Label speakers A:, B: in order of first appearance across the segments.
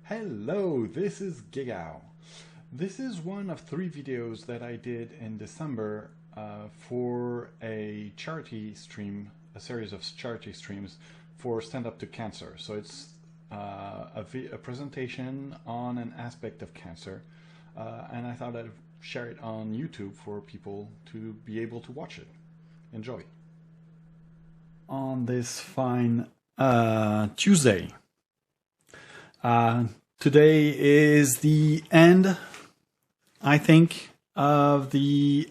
A: Hello, this is Gigao. This is one of 3 videos that I did in December for a charity stream, a series of charity streams for Stand Up to Cancer. So it's a presentation on an aspect of cancer, and I thought I'd share it on YouTube for people to be able to watch it. Enjoy. On this fine Tuesday. Today is the end, I think, of the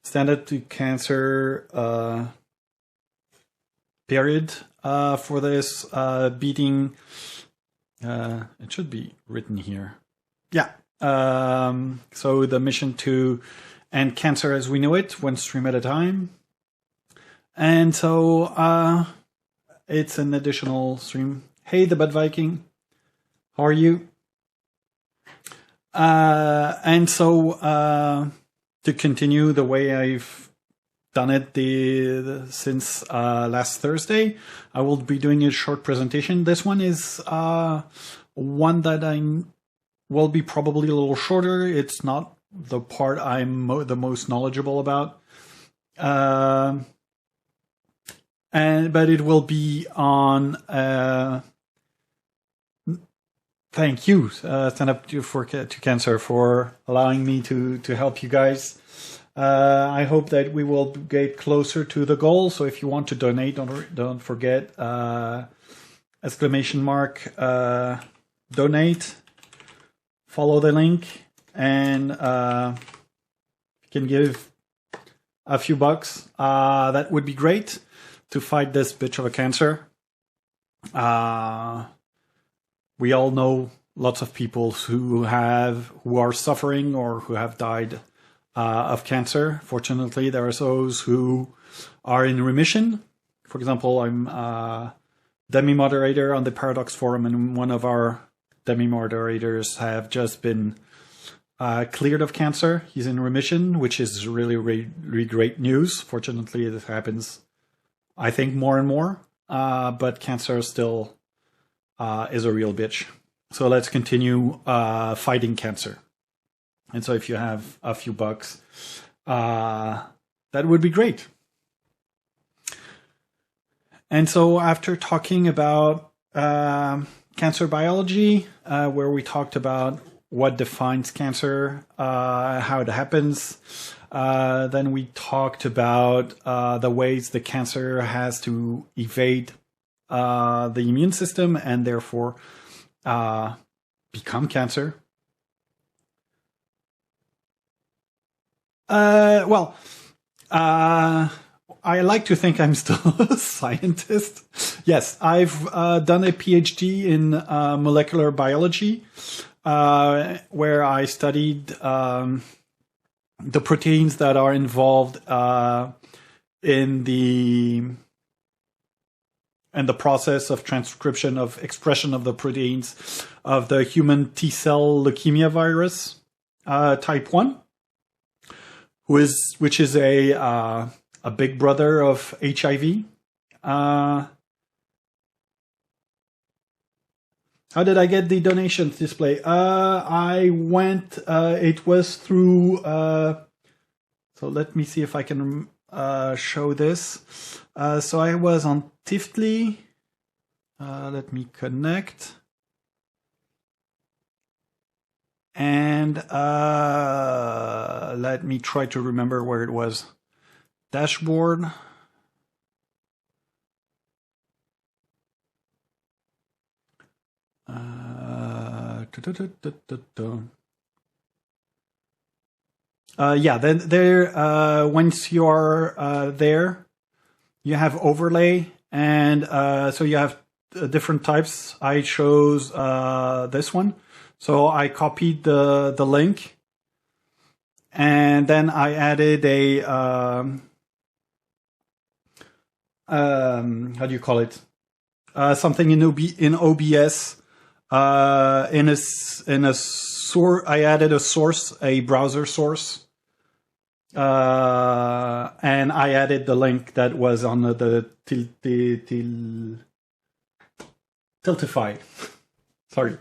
A: Stand Up to Cancer period for this beating. It should be written here. Yeah. So the mission to end cancer as we know it, one stream at a time. And so it's an additional stream. Hey, the Bud Viking. How are you? And so to continue the way I've done it since last Thursday, I will be doing a short presentation. This one is one that I will be probably a little shorter. It's not the part I'm the most knowledgeable about. But it will be on... Thank you, Stand Up to Cancer, for allowing me to help you guys. I hope that we will get closer to the goal. So if you want to donate, don't forget exclamation mark donate. Follow the link, and you can give a few bucks. That would be great to fight this bitch of a cancer. We all know lots of people who are suffering or who have died of cancer. Fortunately, there are those who are in remission. For example, I'm a demi-moderator on the Paradox Forum, and one of our demi-moderators have just been cleared of cancer. He's in remission, which is really, really great news. Fortunately, this happens, I think, more and more. But cancer still... is a real bitch. So let's continue fighting cancer. And so if you have a few bucks, that would be great. And so after talking about cancer biology, where we talked about what defines cancer, how it happens, then we talked about the ways the cancer has to evade the immune system and therefore become cancer. I like to think I'm still a scientist. Yes, I've done a PhD in molecular biology, where I studied the proteins that are involved in the process of transcription of expression of the proteins of the human T-cell leukemia virus type 1, which is a big brother of HIV. How did I get the donations display? I went, it was through, so let me see if I can show this. So I was on Tiftly. Let me connect. And let me try to remember where it was. Dashboard. Yeah, then there, once you're there, you have overlay, and so you have different types. I chose this one. So I copied the link, and then I added a, how do you call it? Something in OBS, in a source. I added a source, a browser source. And I added the link that was on the Tiltify. Sorry.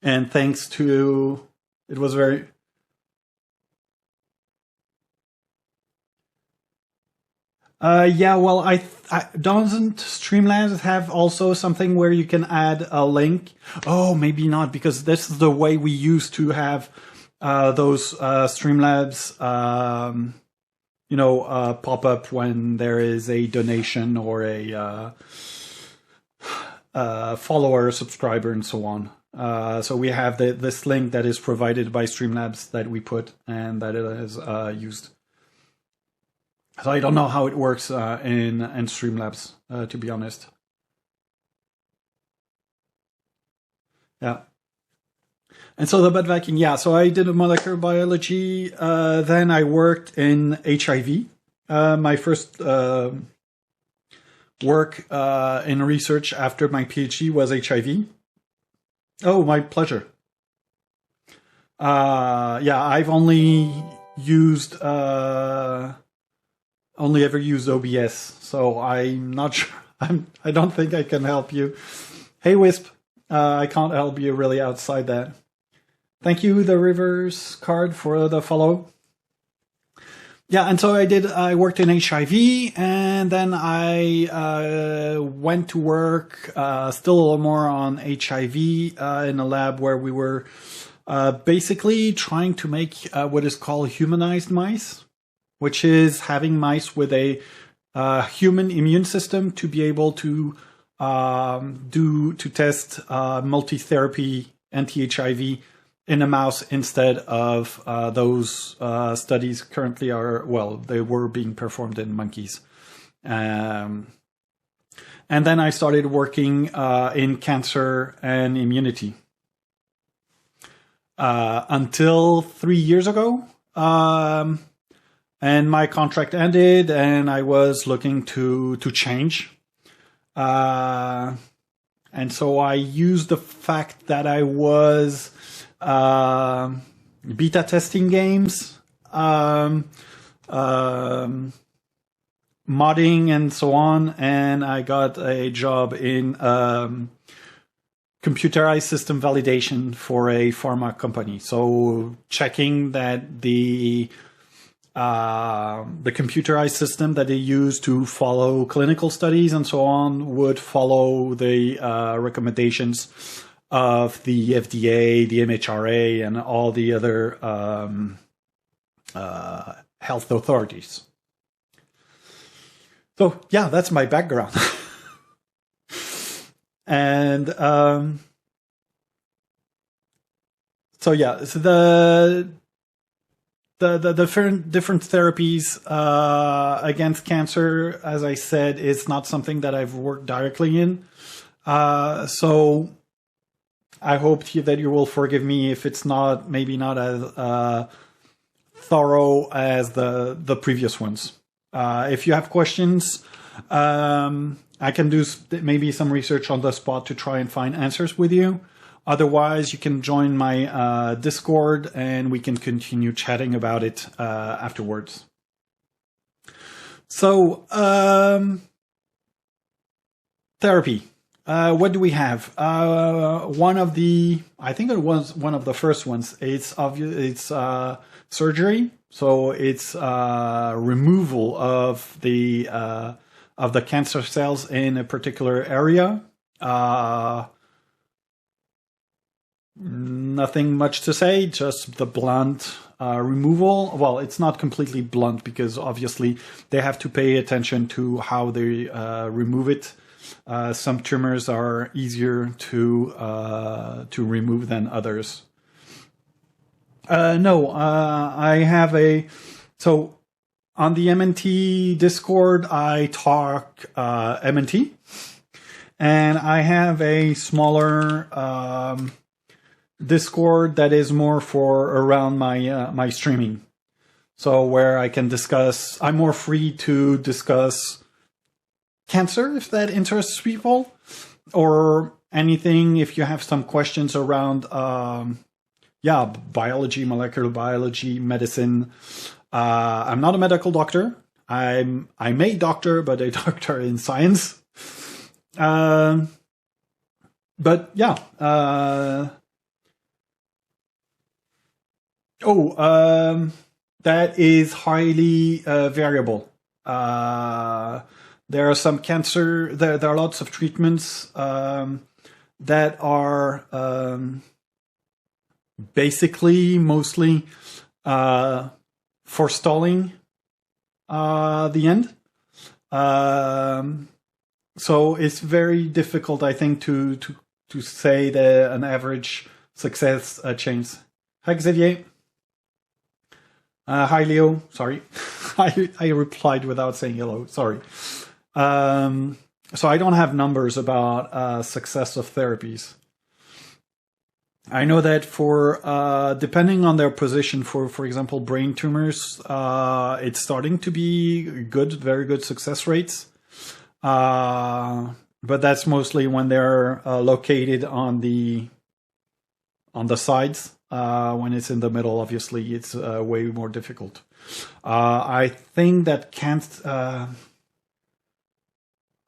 A: And thanks to, it was very, yeah, well, doesn't Streamlabs have also something where you can add a link? Oh, maybe not, because this is the way we used to have those Streamlabs, pop up when there is a donation or a follower, subscriber, and so on. So we have this link that is provided by Streamlabs that we put and that it is used. So I don't know how it works in Streamlabs, to be honest. Yeah. And so the bed vacuum, yeah. So I did a molecular biology. Then I worked in HIV. My first work in research after my PhD was HIV. Oh, my pleasure. Yeah, I've only ever used OBS, so I'm not sure. I don't think I can help you. Hey, Wisp, I can't help you really outside that. Thank you, the Rivers card, for the follow. Yeah, and so I worked in HIV, and then I went to work still a little more on HIV in a lab where we were basically trying to make what is called humanized mice, which is having mice with a human immune system to be able to test multi-therapy anti-HIV in a mouse instead of those studies currently they were being performed in monkeys. And then I started working in cancer and immunity until 3 years ago. And my contract ended and I was looking to change. And so I used the fact that I was beta testing games, modding and so on, and I got a job in computerized system validation for a pharma company. So checking that the computerized system that they use to follow clinical studies and so on would follow the recommendations of the FDA, the MHRA, and all the other health authorities. So yeah, that's my background. And so yeah, so the different therapies against cancer, as I said, is not something that I've worked directly in. So I hope that you will forgive me if it's maybe not as thorough as the previous ones. If you have questions, I can do maybe some research on the spot to try and find answers with you. Otherwise, you can join my Discord and we can continue chatting about it afterwards. So, therapy. What do we have? I think it was one of the first ones. It's surgery. So it's removal of the cancer cells in a particular area. Nothing much to say, just the blunt removal. Well, it's not completely blunt because obviously they have to pay attention to how they remove it. Some tumors are easier to remove than others. I have so on the MNT Discord, I talk MNT, and I have a smaller Discord that is more for around my streaming. So where I can discuss, I'm more free to discuss cancer if that interests people, or anything if you have some questions around biology, molecular biology, medicine. I'm not a medical doctor. I'm a doctor, but a doctor in science. But yeah. That is highly variable. There are some cancer. There are lots of treatments that are basically mostly forestalling the end. So it's very difficult, I think, to say that an average success chance. Hi, Xavier. Hi, Leo. Sorry. I replied without saying hello. Sorry. So I don't have numbers about success of therapies. I know that for depending on their position, for example, brain tumors, it's starting to be very good success rates. But that's mostly when they're located on the sides. When it's in the middle, obviously, it's way more difficult. I think that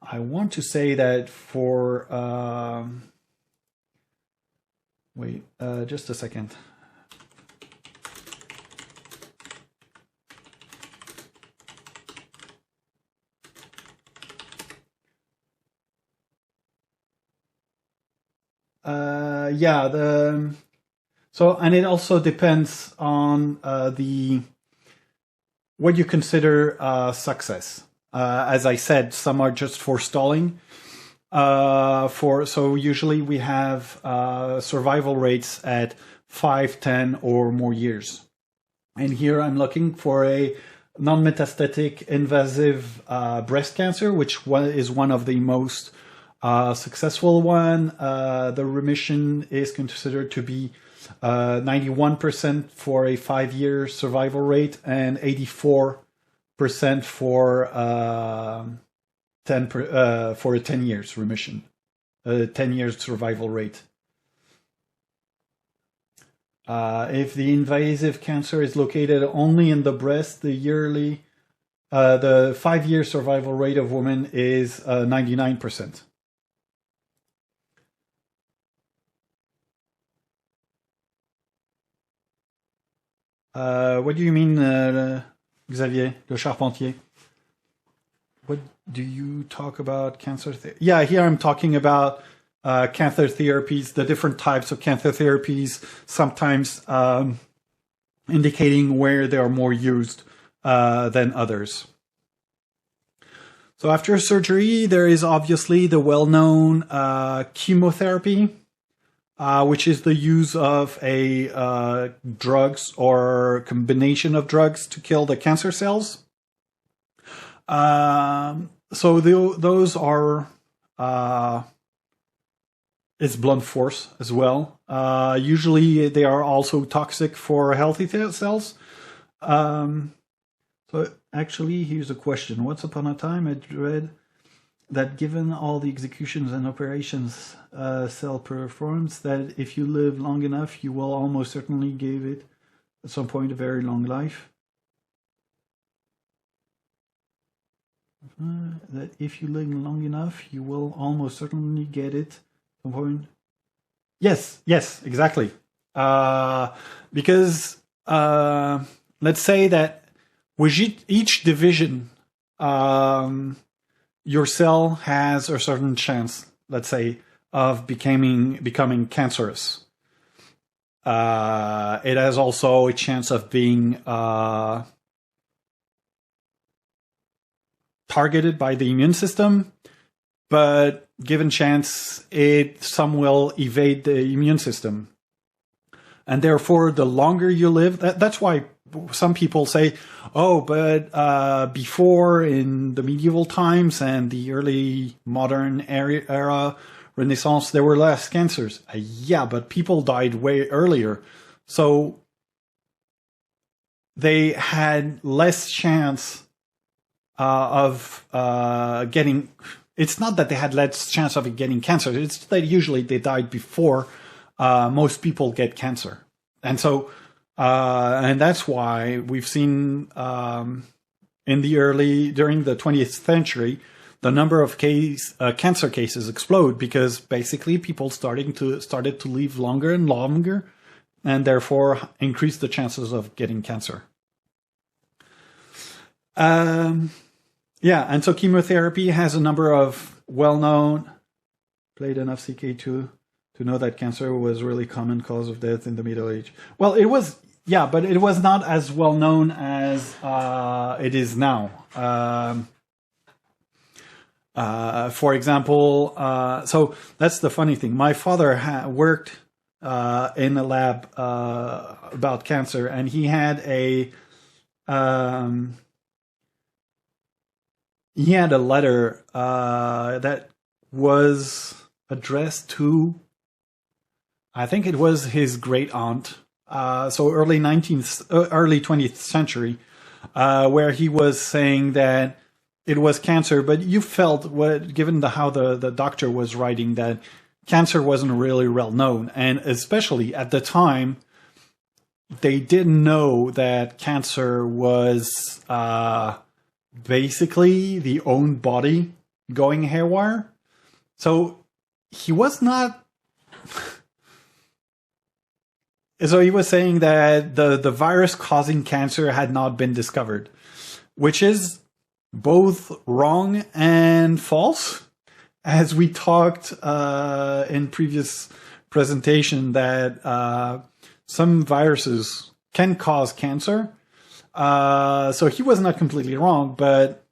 A: I want to say that for wait, just a second. So, and it also depends on what you consider success. As I said, some are just forestalling. So usually we have survival rates at 5, 10, or more years. And here I'm looking for a non-metastatic invasive breast cancer, which is one of the most successful one. The remission is considered to be 91% for a 5-year survival rate and 84% for a 10 years remission, 10 years survival rate. If the invasive cancer is located only in the breast, the 5-year survival rate of women is 99%. What do you mean, Xavier Le Charpentier? What do you talk about cancer? Yeah, here I'm talking about cancer therapies, the different types of cancer therapies, sometimes indicating where they are more used than others. So after surgery, there is obviously the well-known chemotherapy, which is the use of drugs or combination of drugs to kill the cancer cells. So those are it's blunt force as well. Usually they are also toxic for healthy cells. So actually, here's a question. Once upon a time, I read that given all the executions and operations cell performs, that if you live long enough, you will almost certainly give it at some point a very long life. That if you live long enough, you will almost certainly get it at some point. Yes, exactly. Because let's say that with each division, your cell has a certain chance, let's say, of becoming cancerous. It has also a chance of being targeted by the immune system, but given chance, some will evade the immune system. And therefore, the longer you live, that's why some people say, oh, but before, in the medieval times and the early modern era, Renaissance, there were less cancers. Yeah, but people died way earlier. So they had less chance of getting... It's not that they had less chance of getting cancer. It's that usually they died before most people get cancer. And so... and that's why we've seen during the 20th century, the number of cancer cases explode because basically people started to live longer and longer, and therefore increase the chances of getting cancer. And so chemotherapy has a number of well-known, played enough CK2 to know that cancer was a really common cause of death in the Middle Age. Well, it was, yeah, but it was not as well known as it is now. For example, so that's the funny thing. My father worked in a lab about cancer, and he had a letter that was addressed to, I think it was his great aunt, so early 20th century, where he was saying that it was cancer, but you felt, given how the doctor was writing, that cancer wasn't really well known, and especially at the time, they didn't know that cancer was basically the own body going haywire. So he was not. So he was saying that the virus causing cancer had not been discovered, which is both wrong and false. As we talked in previous presentation, that some viruses can cause cancer. So he was not completely wrong, but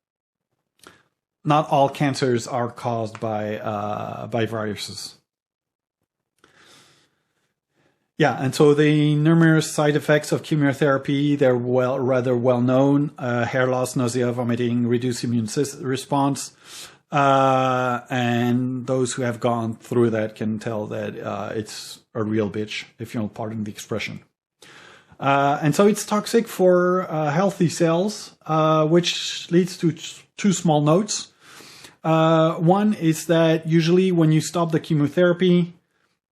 A: not all cancers are caused by viruses. Yeah, and so the numerous side effects of chemotherapy, they're rather well known. Hair loss, nausea, vomiting, reduced immune response. And those who have gone through that can tell that it's a real bitch, if you'll pardon the expression. And so it's toxic for healthy cells, which leads to two small notes. One is that usually when you stop the chemotherapy,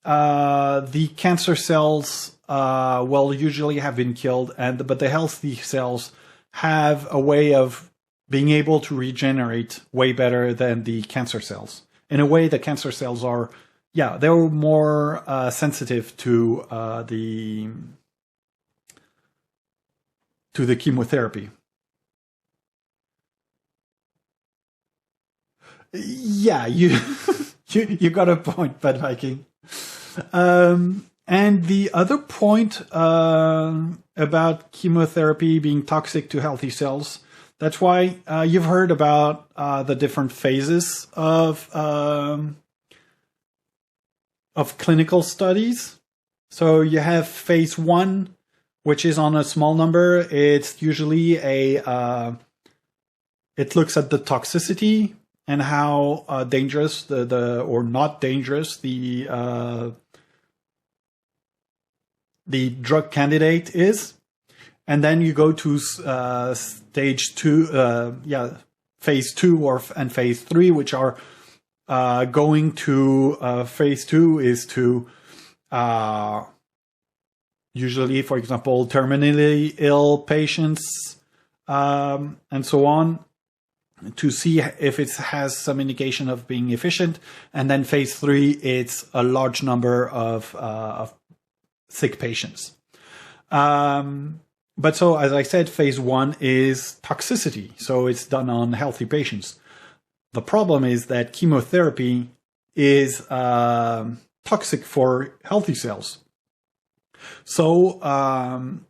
A: the cancer cells will usually have been killed, but the healthy cells have a way of being able to regenerate way better than the cancer cells. In a way, the cancer cells are, they're more sensitive to the chemotherapy. Yeah, you got a point, Bad Viking. And the other point about chemotherapy being toxic to healthy cells, that's why you've heard about the different phases of clinical studies. So you have phase 1, which is on a small number. It's usually it looks at the toxicity and how dangerous or not dangerous the drug candidate is. And then you go to stage 2, phase 2 and phase 3, which are going to phase 2 is to usually, for example, terminally ill patients and so on, to see if it has some indication of being efficient. And then phase 3, it's a large number of sick patients. But so, as I said, phase 1 is toxicity. So it's done on healthy patients. The problem is that chemotherapy is toxic for healthy cells. So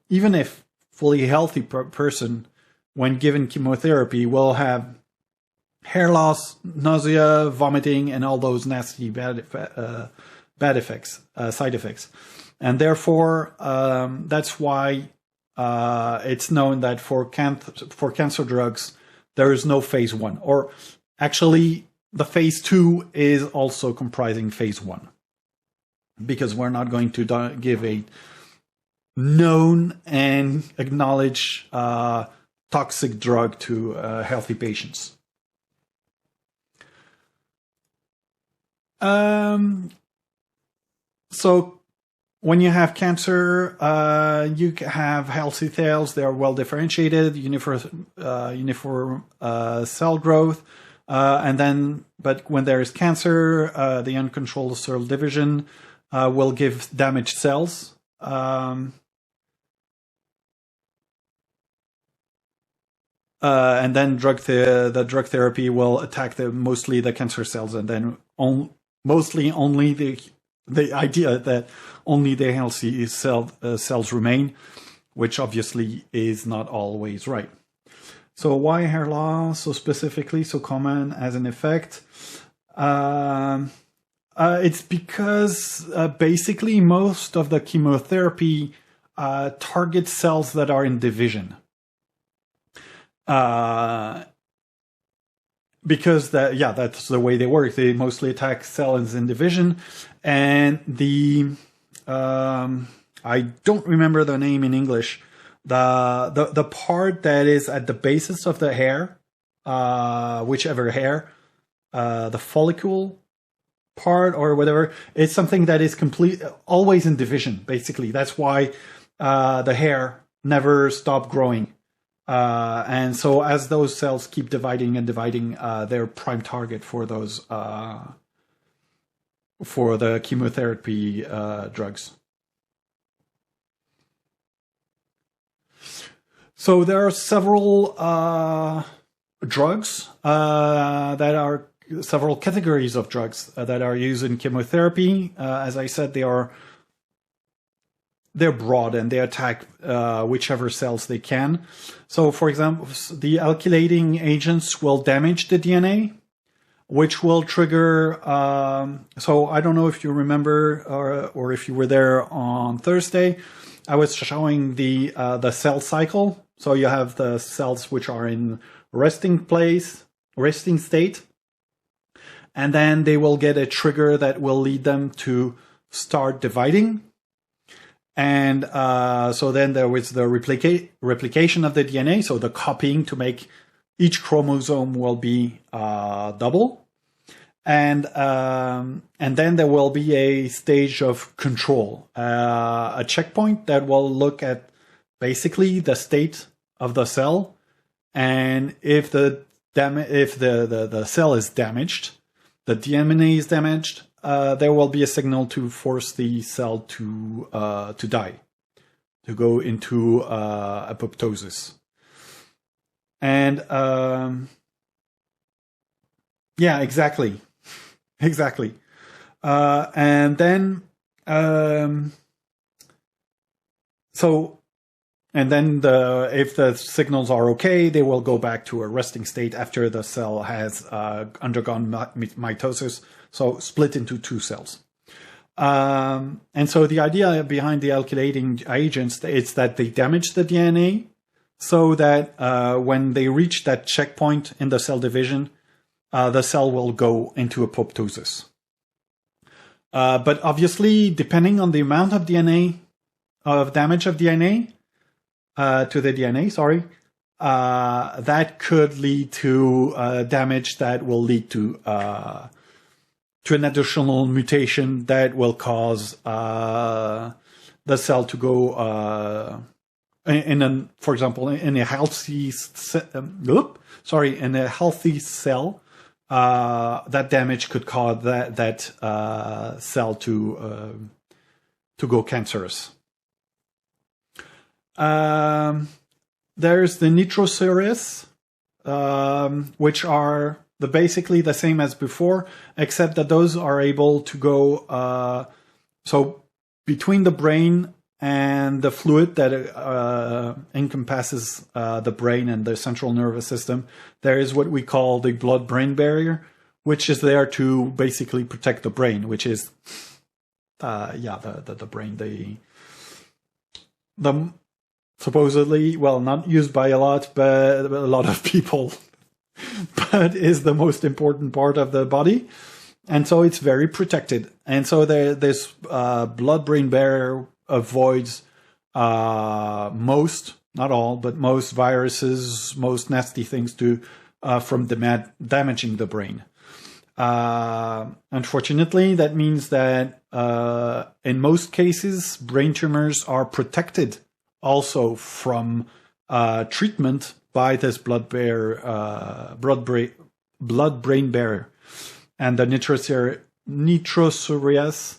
A: even if fully healthy person, when given chemotherapy, will have hair loss, nausea, vomiting, and all those nasty bad effects, side effects. And therefore, that's why it's known that for cancer drugs, there is no phase 1. Or actually, the phase 2 is also comprising phase 1. Because we're not going to give a known and acknowledged toxic drug to healthy patients. So when you have cancer, you have healthy cells. They are well differentiated, uniform cell growth. But when there is cancer, the uncontrolled cell division will give damaged cells. And then the drug therapy will attack mostly the cancer cells, and then mostly only the idea that only the healthy cells remain, which obviously is not always right. So why hair loss so specifically so common as an effect? It's because basically most of the chemotherapy targets cells that are in division. Because that's the way they work. They mostly attack cells in division, and I don't remember the name in English. The part that is at the basis of the hair, whichever hair, the follicle part or whatever, it's something that is always in division. Basically, that's why the hair never stop growing. And so as those cells keep dividing and dividing, they're prime target for those for the chemotherapy drugs. So there are several drugs that are several categories of drugs that are used in chemotherapy. As I said, they're broad and they attack whichever cells they can. So, for example, the alkylating agents will damage the DNA, which will trigger. So, I don't know if you remember or if you were there on Thursday. I was showing the cell cycle. So you have the cells which are in resting state, and then they will get a trigger that will lead them to start dividing. And so then there was the replication of the DNA, so the copying to make each chromosome will be double. And then there will be a stage of control, a checkpoint that will look at basically the state of the cell, and if the cell is damaged, the DNA is damaged, there will be a signal to force the cell to die, to go into apoptosis. And yeah, exactly. And then if the signals are okay, they will go back to a resting state after the cell has undergone mitosis, so split into two cells. And so the idea behind the alkylating agents is that they damage the DNA so that when they reach that checkpoint in the cell division, the cell will go into apoptosis. But obviously, depending on the amount of damage of DNA, to the DNA, that could lead to damage that will lead to an additional mutation that will cause the cell to go for example, in a healthy cell, that damage could cause that cell to go cancerous. There's the nitrosureas, which are basically the same as before, except that those are able to go so between the brain and the fluid that encompasses the brain and the central nervous system. There is what we call the blood-brain barrier, which is there to basically protect the brain, which is the brain, the supposedly, well, not used by a lot, but a lot of people, but is the most important part of the body. And so it's very protected. And so this blood-brain barrier avoids most, not all, but most viruses, most nasty things from damaging the brain. Unfortunately, that means that in most cases, brain tumors are protected also from treatment by this blood-brain blood-brain barrier. And the nitrosoureas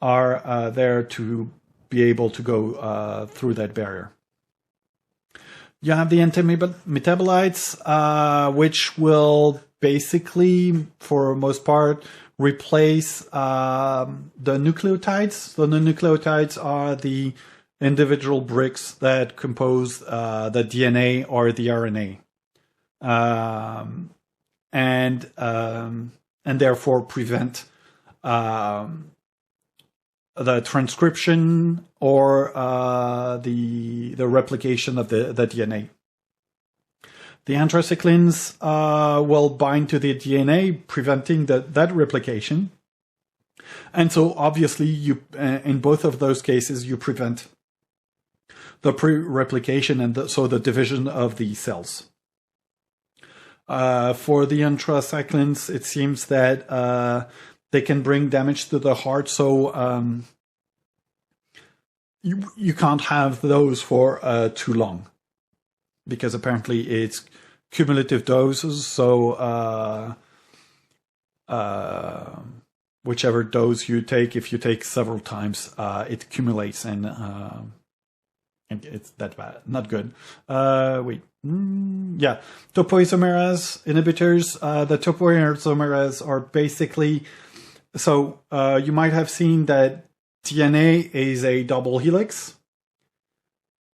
A: are there to be able to go through that barrier. You have the antimetabolites, which will basically, for most part, replace the nucleotides. So the nucleotides are the individual bricks that compose the DNA or the RNA, and therefore prevent the transcription or the replication of the DNA. The anthracyclines will bind to the DNA, preventing that replication. And so obviously you in both of those cases you prevent the pre-replication and so the division of the cells. For the anthracyclines, it seems that they can bring damage to the heart, so you can't have those for too long, because apparently it's cumulative doses. So whichever dose you take, if you take several times, it accumulates and it's that bad, not good. Yeah, topoisomerase inhibitors. The topoisomerase are basically, so you might have seen that DNA is a double helix.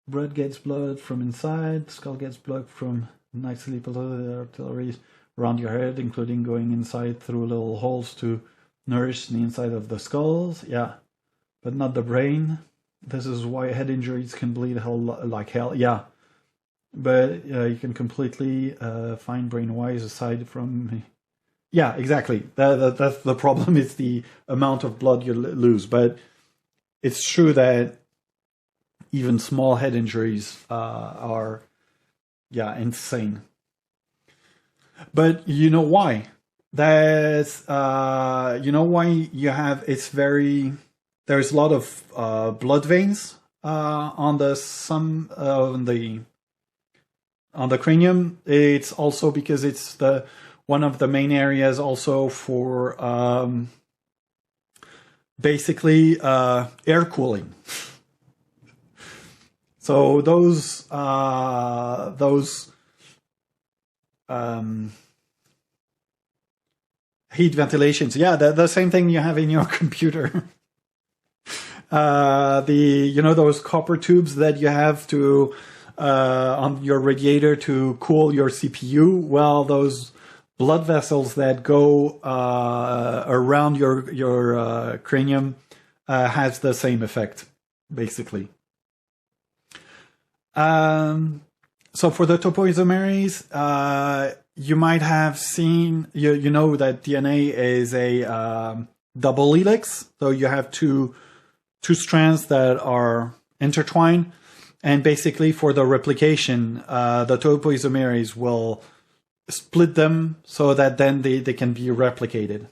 A: Blood gets blood from inside, skull gets blood from nicely positive arteries around your head, including going inside through little holes to nourish the inside of the skulls. Yeah, but not the brain. This is why head injuries can bleed like hell. Yeah, but you can completely find brain-wise aside from... Yeah, exactly. That's the problem. It's the amount of blood you lose. But it's true that even small head injuries are, insane. But you know why? That's you know why you have there's a lot of blood veins on the cranium. It's also because it's one of the main areas also for basically air cooling. So those heat ventilations, the same thing you have in your computer. Those copper tubes that you have to on your radiator to cool your CPU. Well, those blood vessels that go around your cranium has the same effect, basically. So for the topoisomerase, you might have seen, you know that DNA is a double helix. So you have two strands that are intertwined. And basically for the replication, the topoisomerase will split them so that then they can be replicated.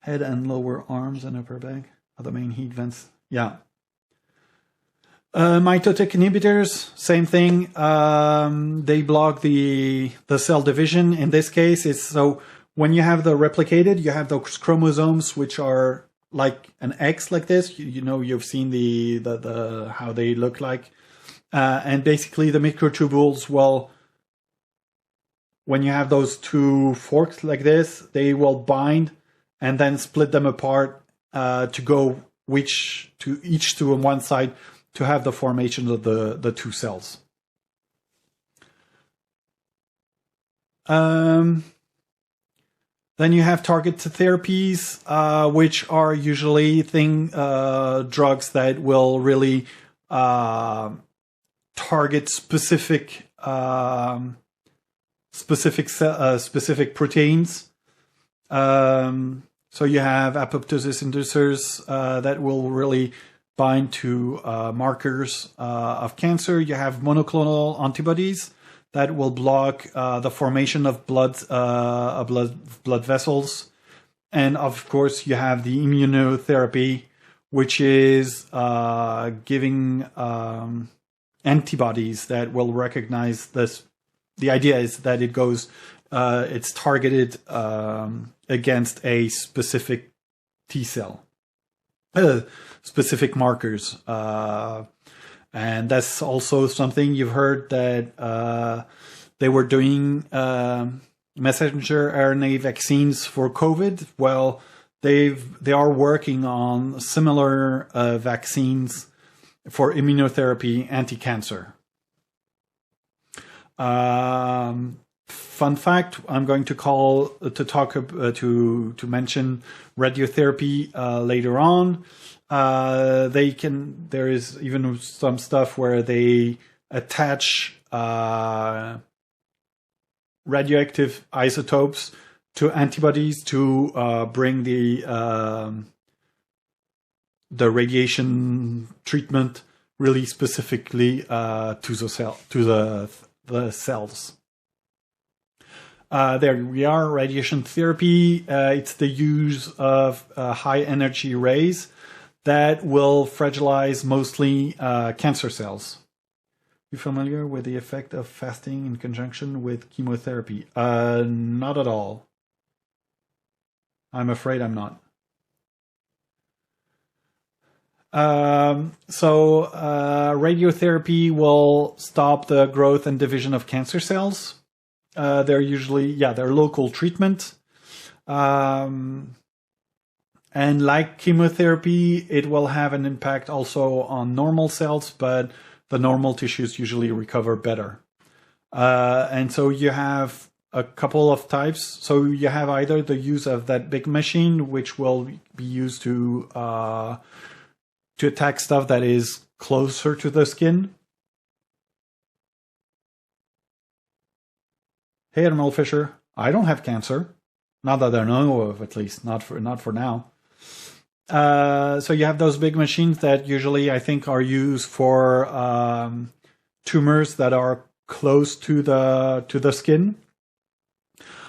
A: Head and lower arms and upper back are the main heat vents. Yeah. Mitotic inhibitors, same thing. They block the cell division. In this case, it's so when you have the replicated, you have those chromosomes which are like an X like this. You've seen the how they look like, and basically the microtubules will, when you have those two forks like this, they will bind and then split them apart to go each to on one side, to have the formation of the two cells. Then you have targeted therapies, which are usually drugs that will really target specific proteins. So you have apoptosis inducers that will really bind to markers of cancer. You have monoclonal antibodies that will block the formation of blood vessels, and of course you have the immunotherapy, which is giving antibodies that will recognize this. The idea is that it goes it's targeted against a specific T cell, specific markers. And that's also something you've heard that they were doing messenger RNA vaccines for COVID. Well, they are working on similar vaccines for immunotherapy, anti-cancer. Fun fact: I'm going to mention radiotherapy later on. There is even some stuff where they attach radioactive isotopes to antibodies to bring the radiation treatment really specifically to the cells. There we are, radiation therapy. It's the use of high energy rays that will fragilize mostly cancer cells. You familiar with the effect of fasting in conjunction with chemotherapy? Not at all. I'm afraid I'm not. Radiotherapy will stop the growth and division of cancer cells. They're usually, they're local treatment. And like chemotherapy, it will have an impact also on normal cells, but the normal tissues usually recover better. And so you have a couple of types. So you have either the use of that big machine, which will be used to attack stuff that is closer to the skin. Hey, Admiral Fisher, I don't have cancer. Not that I know of, at least. Not for now. So you have those big machines that usually I think are used for tumors that are close to the skin.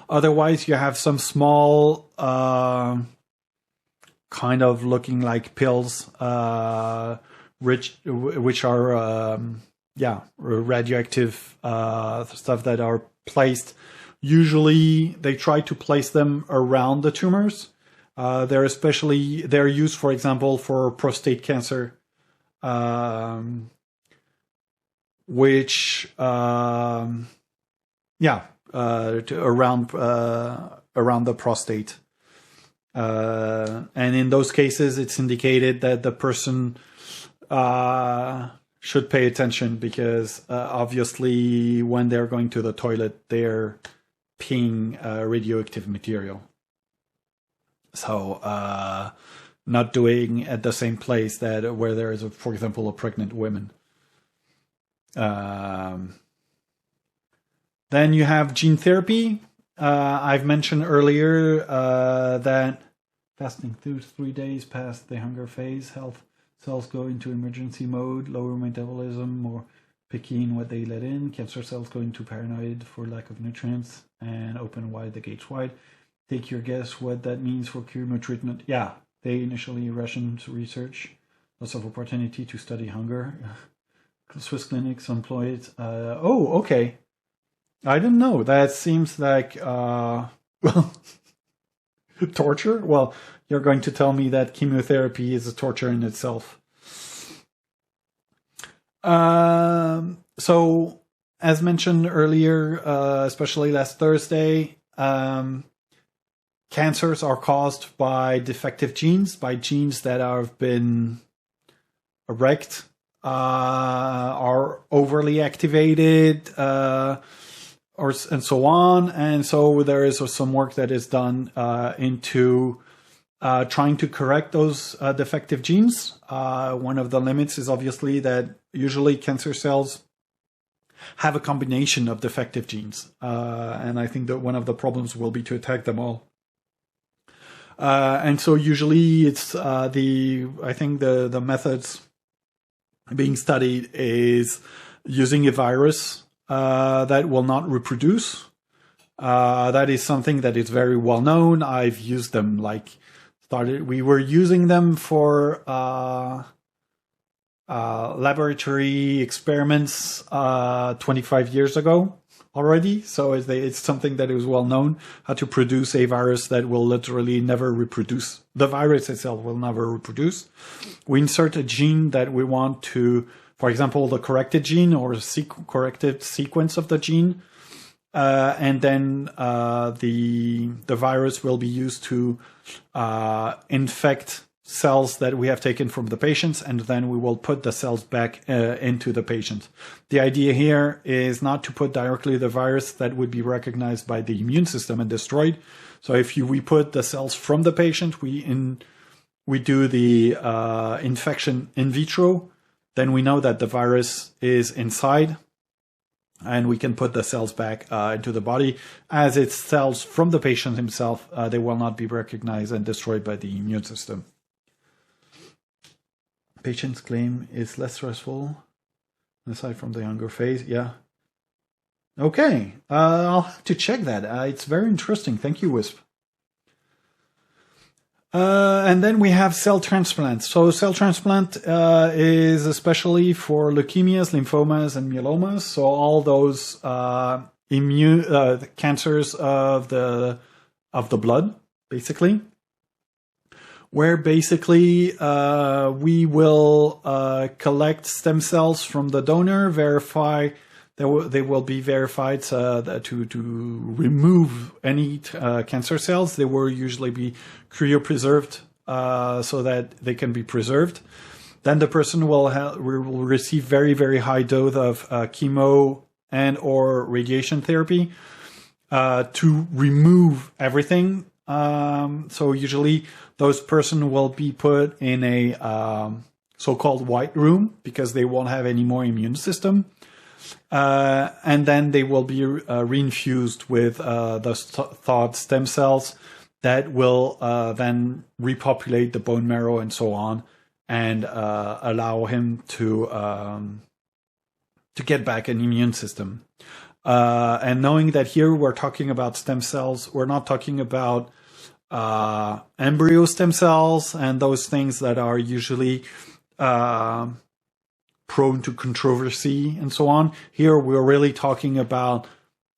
A: Otherwise, you have some small kind of looking like pills, which are radioactive stuff that are placed. Usually, they try to place them around the tumors. They're used, for example, for prostate cancer, which around the prostate. And in those cases, it's indicated that the person should pay attention because obviously when they're going to the toilet, they're peeing radioactive material. So not doing at the same place where there is, for example, a pregnant woman. Then you have gene therapy. I've mentioned earlier that fasting through 3 days past the hunger phase, health cells go into emergency mode, lower metabolism, more picky in what they let in. Cancer cells go into paranoid for lack of nutrients and open wide the gates wide. Take your guess what that means for chemo treatment. Yeah, they initially Russian research, lots of opportunity to study hunger. Swiss clinics employ it. Okay. I didn't know. That seems like torture. Well, you're going to tell me that chemotherapy is a torture in itself. So, as mentioned earlier, especially last Thursday, cancers are caused by defective genes, by genes that have been wrecked, are overly activated, and so on. And so there is some work that is done into trying to correct those defective genes. One of the limits is obviously that usually cancer cells have a combination of defective genes. And I think that one of the problems will be to attack them all. And so usually it's the methods being studied is using a virus that will not reproduce. That is something that is very well known. I've used them we were using them for laboratory experiments 25 years ago already. So it's something that is well known, how to produce a virus that will literally never reproduce. The virus itself will never reproduce. We insert a gene that we want to, for example, the corrected gene or corrected sequence of the gene. And then the virus will be used to infect cells that we have taken from the patients, and then we will put the cells back into the patient. The idea here is not to put directly the virus that would be recognized by the immune system and destroyed. So if we put the cells from the patient, we do the infection in vitro, then we know that the virus is inside, and we can put the cells back into the body. As it's cells from the patient himself, they will not be recognized and destroyed by the immune system. Patient's claim is less stressful, aside from the younger phase. Yeah. Okay. I'll have to check that. It's very interesting. Thank you, Wisp. And then we have cell transplant. So cell transplant is especially for leukemias, lymphomas, and myelomas. So all those cancers of the blood, basically, where basically we will collect stem cells from the donor, verify. They will be verified to remove any cancer cells. They will usually be cryopreserved so that they can be preserved. Then the person will receive very, very high dose of chemo and or radiation therapy to remove everything. So usually those person will be put in a so-called white room because they won't have any more immune system. And then they will be reinfused with the thawed stem cells that will then repopulate the bone marrow and so on, and allow him to get back an immune system. And knowing that here we're talking about stem cells, we're not talking about embryo stem cells and those things that are usually prone to controversy and so on. Here we're really talking about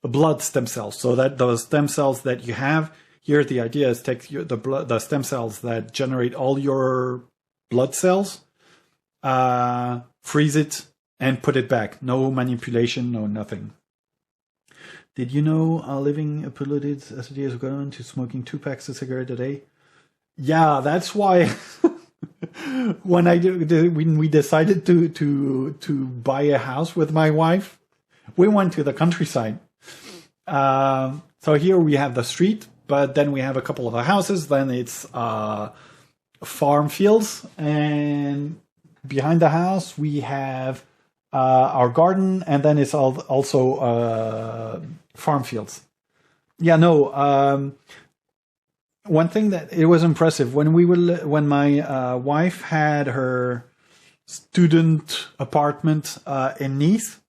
A: blood stem cells. So that those stem cells that you have here, the idea is take the stem cells that generate all your blood cells, freeze it, and put it back. No manipulation, no nothing. Did you know living a polluted SOD is equivalent to smoking 2 packs of cigarette a day? Yeah, that's why. When we decided to buy a house with my wife, we went to the countryside. So here we have the street, but then we have a couple of houses. Then it's farm fields, and behind the house we have our garden, and then it's also farm fields. Yeah, no. One thing that it was impressive when my wife had her student apartment in Nice,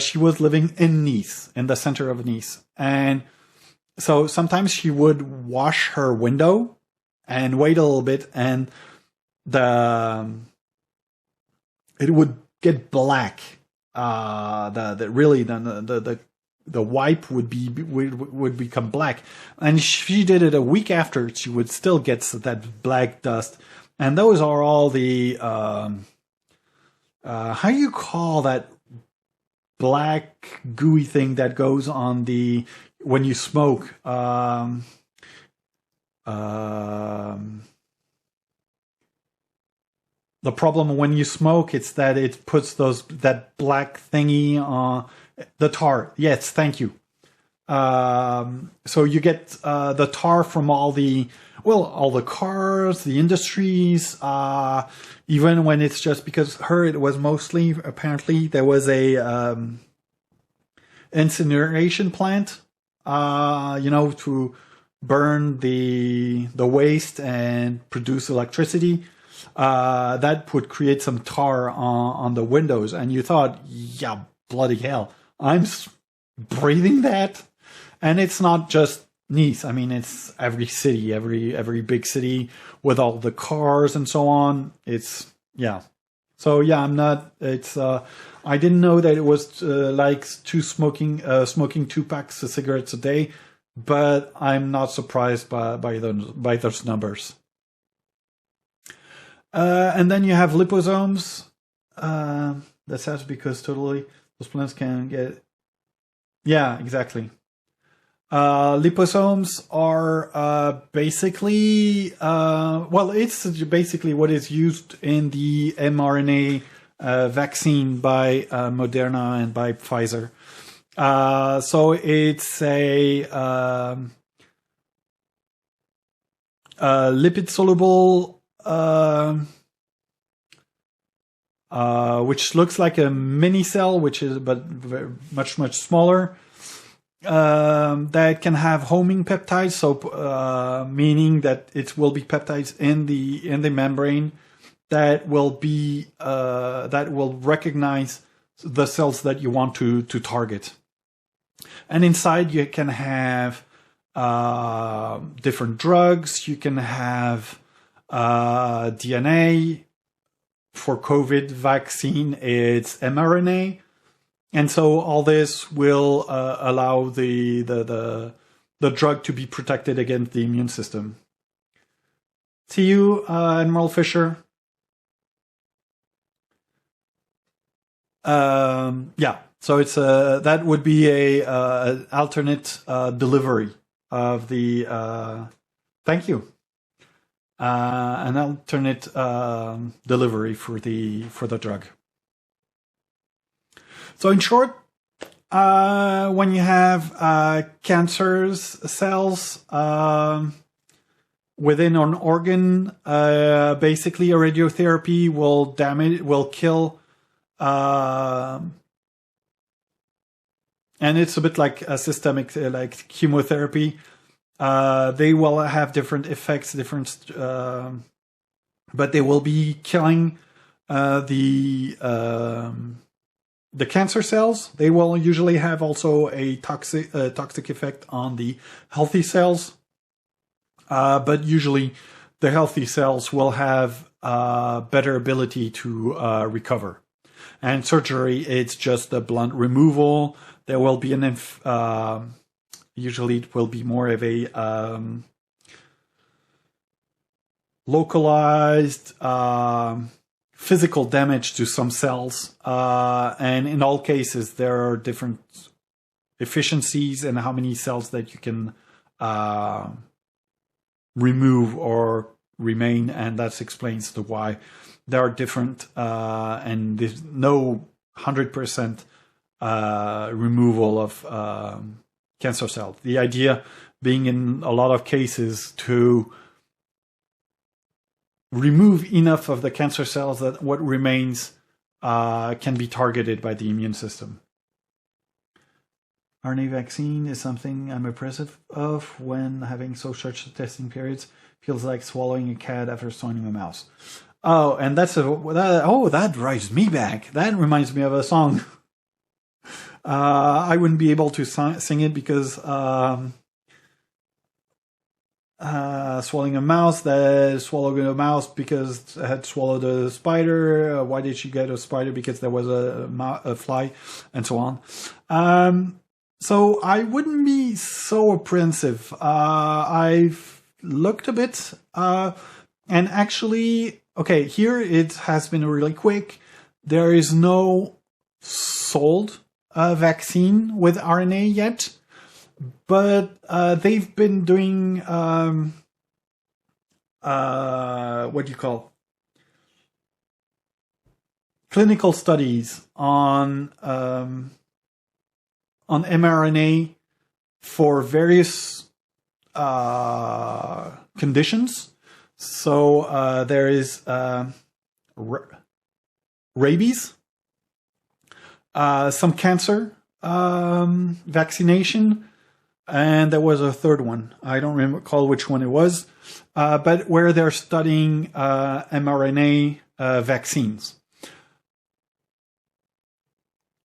A: she was living in Nice, in the center of Nice, and so sometimes she would wash her window and wait a little bit, and it would get black. The wipe would become black, and she did it a week after. She would still get that black dust, and those are all the how you call that black gooey thing that goes on when you smoke. The problem when you smoke, it's that it puts that black thingy on. The tar, yes, thank you. So you get the tar from all the cars, the industries, even when it's just because it was mostly, apparently, there was a incineration plant, to burn the waste and produce electricity. That would create some tar on the windows, and you thought, yeah, bloody hell. I'm breathing that, and it's not just Nice. I mean, it's every city, every big city with all the cars and so on. It's, yeah. So yeah, I'm not. It's. I didn't know that it was like smoking 2 packs of cigarettes a day, but I'm not surprised by those numbers. And then you have liposomes. That's sad because totally those plants can get. Yeah, exactly. Liposomes are basically, well, it's basically what is used in the mRNA vaccine by Moderna and by Pfizer. So it's a lipid soluble, which looks like a mini cell, which is but much smaller. That can have homing peptides, so meaning that it will be peptides in the membrane that will be that will recognize the cells that you want to target. And inside you can have different drugs. You can have DNA. For COVID vaccine, it's mRNA. And so all this will allow the drug to be protected against the immune system. See you, Admiral Fisher. Yeah, so it's that would be a alternate delivery of the. Thank you. An alternate delivery for the drug. So in short, when you have cancerous cells within an organ, basically a radiotherapy will kill, and it's a bit like a systemic, like chemotherapy. They will have different effects, but they will be killing the cancer cells. They will usually have also a toxic effect on the healthy cells, but usually the healthy cells will have better ability to recover. And surgery, it's just a blunt removal. There will be usually it will be more of a localized physical damage to some cells, and in all cases there are different efficiencies and how many cells that you can remove or remain, and that explains the why there are different and there's no 100% removal of cancer cells. The idea being in a lot of cases to remove enough of the cancer cells that what remains can be targeted by the immune system. RNA vaccine is something I'm appreciative of when having so short testing periods. Feels like swallowing a cat after swallowing a mouse. Oh, and that drives me back. That reminds me of a song. I wouldn't be able to sing it because swallowing a mouse, that swallowed a mouse because it had swallowed a spider. Why did she get a spider? Because there was a fly, and so on. So I wouldn't be so apprehensive. I've looked a bit, and actually, okay, here it has been really quick. There is no sold vaccine with RNA yet, but they've been doing what do you call clinical studies on mRNA for various conditions. So there is rabies, some cancer vaccination, and there was a third one. I don't recall which one it was, but where they're studying mRNA vaccines.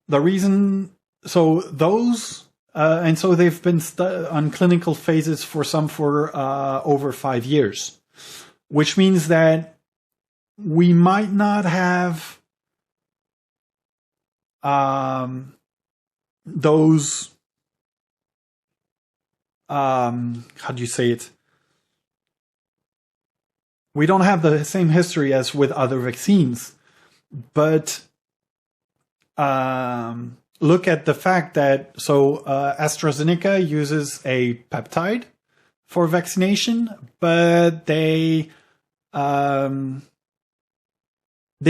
A: The reason, so those, and so they've been on clinical phases for some for over 5 years, which means that we might not have those, how do you say it? We don't have the same history as with other vaccines, but look at the fact that AstraZeneca uses a peptide for vaccination, but they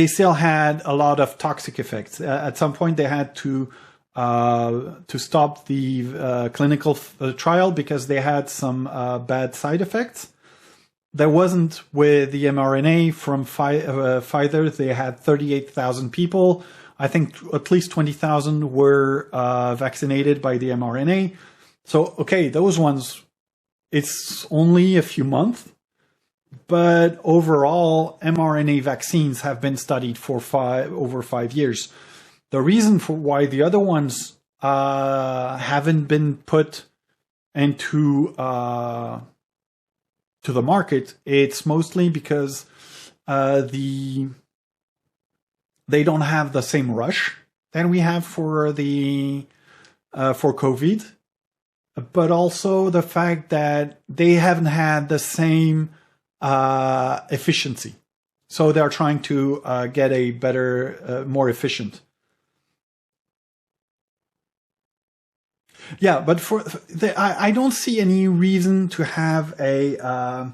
A: still had a lot of toxic effects. At some point, they had to stop the clinical trial because they had some bad side effects. There wasn't with the mRNA from Pfizer. They had 38,000 people. I think at least 20,000 were vaccinated by the mRNA. So, okay, those ones, it's only a few months. But overall, mRNA vaccines have been studied for over 5 years. The reason for why the other ones haven't been put into to the market, it's mostly because they don't have the same rush that we have for the for COVID, but also the fact that they haven't had the same efficiency. So they're trying to get a better, more efficient. Yeah, but I don't see any reason to have a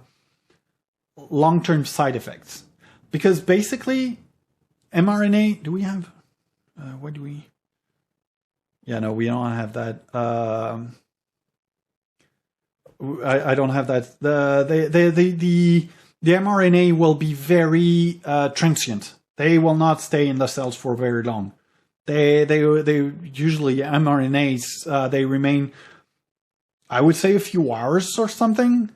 A: long-term side effects, because basically mRNA. Do we have? What do we? Yeah, no, we don't have that. I don't have that. The mRNA will be very transient. They will not stay in the cells for very long. They usually mRNAs they remain, I would say, a few hours or something,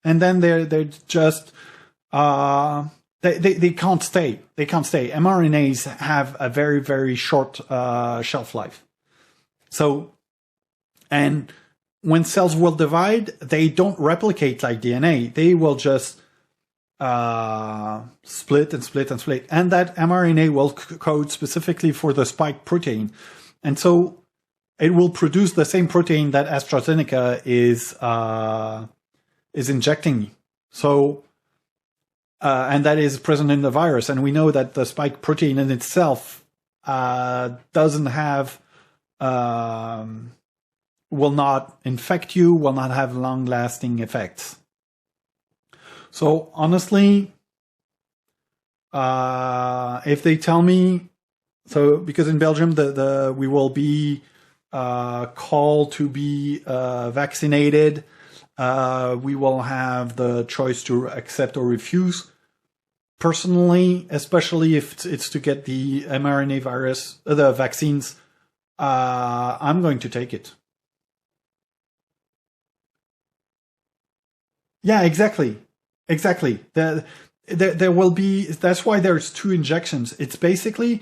A: and then they're just they can't stay. They can't stay. mRNAs have a very, very short shelf life. So, and when cells will divide, they don't replicate like DNA. They will just split and split and split. And that mRNA will code specifically for the spike protein. And so it will produce the same protein that AstraZeneca is injecting. So, and that is present in the virus. And we know that the spike protein in itself doesn't have, will not infect you, will not have long-lasting effects. So honestly, if they tell me, so because in Belgium we will be called to be vaccinated, we will have the choice to accept or refuse. Personally, especially if it's to get the mRNA virus, the vaccines, I'm going to take it. Yeah, exactly. Exactly. There will be, that's why there's 2 injections. It's basically,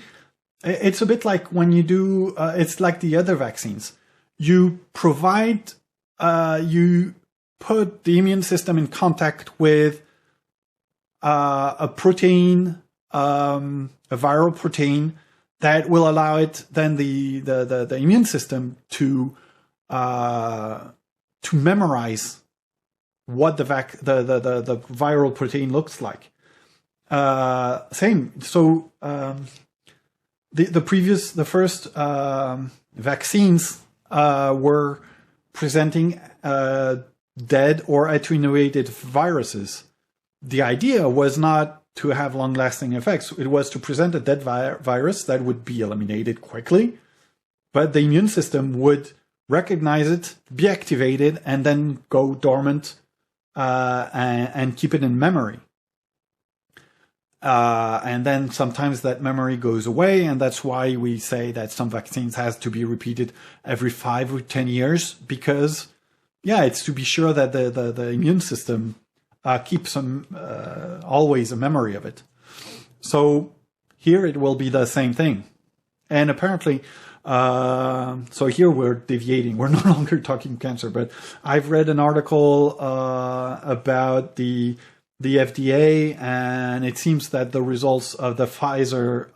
A: it's a bit like when you do, it's like the other vaccines. You provide, you put the immune system in contact with a protein, a viral protein that will allow it, then the immune system to memorize what the viral protein looks like. Same. So the first vaccines were presenting dead or attenuated viruses. The idea was not to have long-lasting effects. It was to present a dead virus that would be eliminated quickly, but the immune system would recognize it, be activated, and then go dormant and keep it in memory. And then sometimes that memory goes away, and that's why we say that some vaccines has to be repeated every 5 or 10 years, because, yeah, it's to be sure that the immune system keeps always a memory of it. So here it will be the same thing. And apparently, so here we're deviating. We're no longer talking cancer, but I've read an article about the FDA, and it seems that the results of the Pfizer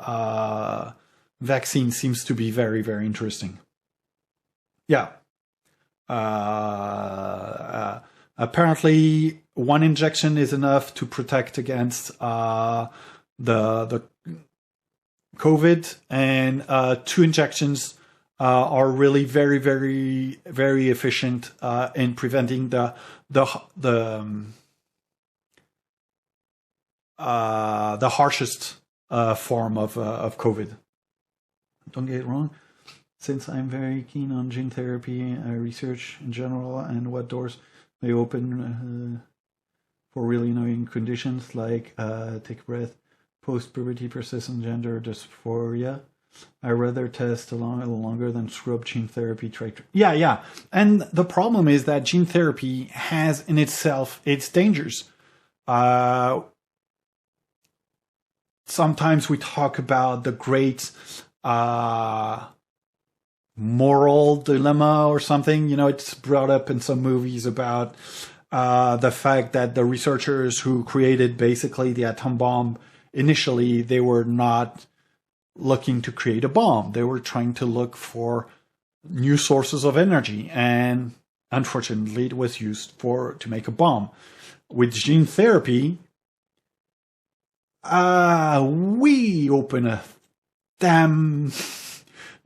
A: vaccine seems to be very, very interesting. Yeah. Apparently, one injection is enough to protect against the COVID, and 2 injections are really very, very, very efficient in preventing the harshest form of COVID. Don't get it wrong. Since I'm very keen on gene therapy research in general and what doors may open for really annoying conditions like take a breath, post-puberty, persistent gender dysphoria, I rather test a little longer than scrub gene therapy. Yeah. And the problem is that gene therapy has in itself its dangers. Sometimes we talk about the great moral dilemma or something. It's brought up in some movies about the fact that the researchers who created basically the atom bomb, initially they were not looking to create a bomb. They were trying to look for new sources of energy, and unfortunately it was used to make a bomb. With gene therapy, we open a damn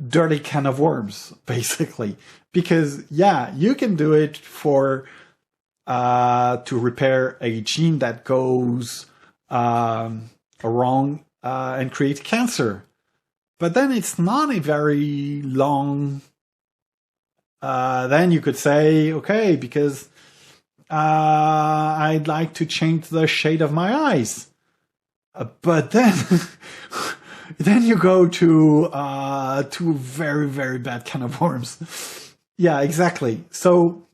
A: dirty can of worms, basically. Because, you can do it to repair a gene that goes wrong and create cancer. But then it's not a very long... then you could say, okay, because I'd like to change the shade of my eyes. But then... then you go to a very, very bad can of worms. Yeah, exactly. So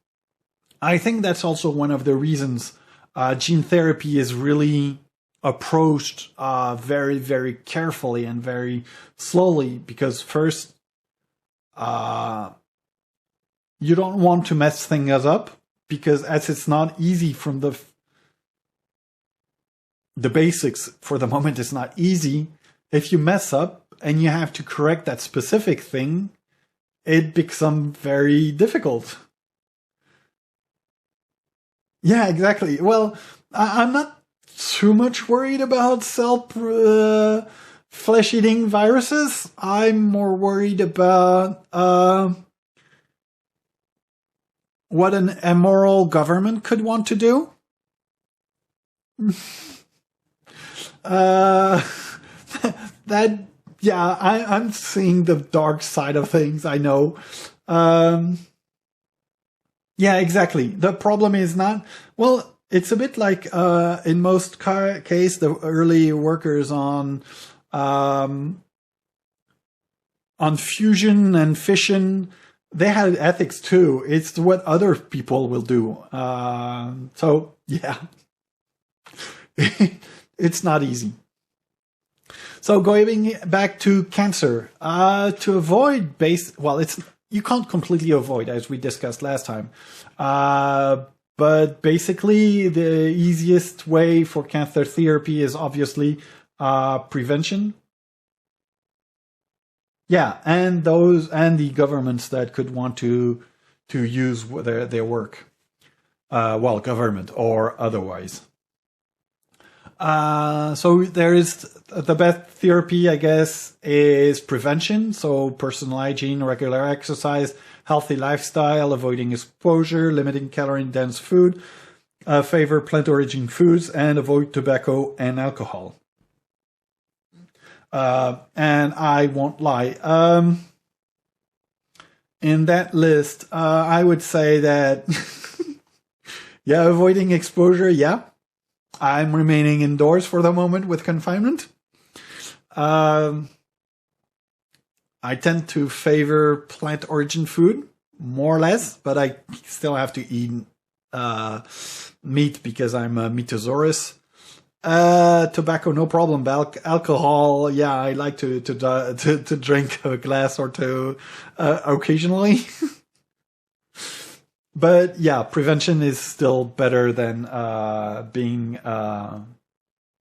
A: I think that's also one of the reasons gene therapy is really approached very, very carefully and very slowly, because first, you don't want to mess things up, because as it's not easy from the basics for the moment, it's not easy. If you mess up and you have to correct that specific thing, it becomes very difficult. Yeah, exactly. Well, I'm not too much worried about flesh-eating viruses. I'm more worried about what an immoral government could want to do. I'm seeing the dark side of things, I know. Yeah, exactly. The problem is not... Well, it's a bit like, in most case, the early workers on fusion and fission, they had ethics too. It's what other people will do. So, yeah. It's not easy. So going back to cancer, to avoid you can't completely avoid, as we discussed last time. But basically, the easiest way for cancer therapy is obviously prevention. Yeah, and the governments that could want to use their work, government or otherwise. So there is the best therapy, I guess, is prevention. So personal hygiene, regular exercise, healthy lifestyle, avoiding exposure, limiting calorie-dense food, favor plant origin foods, and avoid tobacco and alcohol. And I won't lie. In that list, I would say that, avoiding exposure, I'm remaining indoors for the moment with confinement. I tend to favor plant origin food, more or less, but I still have to eat meat because I'm a meatosaurus. Tobacco, no problem. But alcohol, I like to drink a glass or two occasionally. But prevention is still better than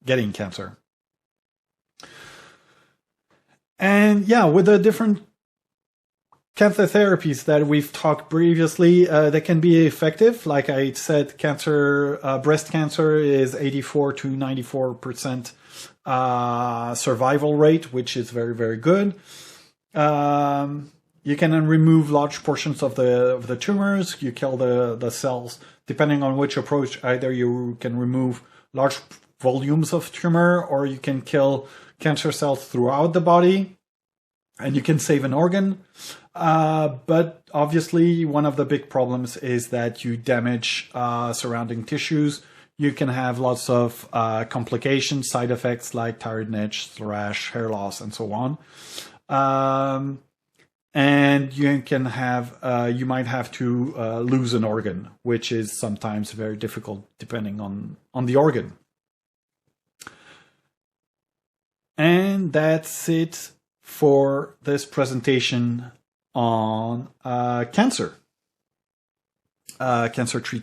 A: getting cancer. And yeah, with the different cancer therapies that we've talked previously, they can be effective. Like I said, breast cancer is 84 to 94% survival rate, which is very, very good. You can remove large portions of the tumors. You kill the cells. Depending on which approach, either you can remove large volumes of tumor, or you can kill cancer cells throughout the body, and you can save an organ. But obviously, one of the big problems is that you damage surrounding tissues. You can have lots of complications, side effects like tiredness, rash, hair loss, and so on. And you can have, you might have to lose an organ, which is sometimes very difficult depending on the organ. And that's it for this presentation on cancer treatment.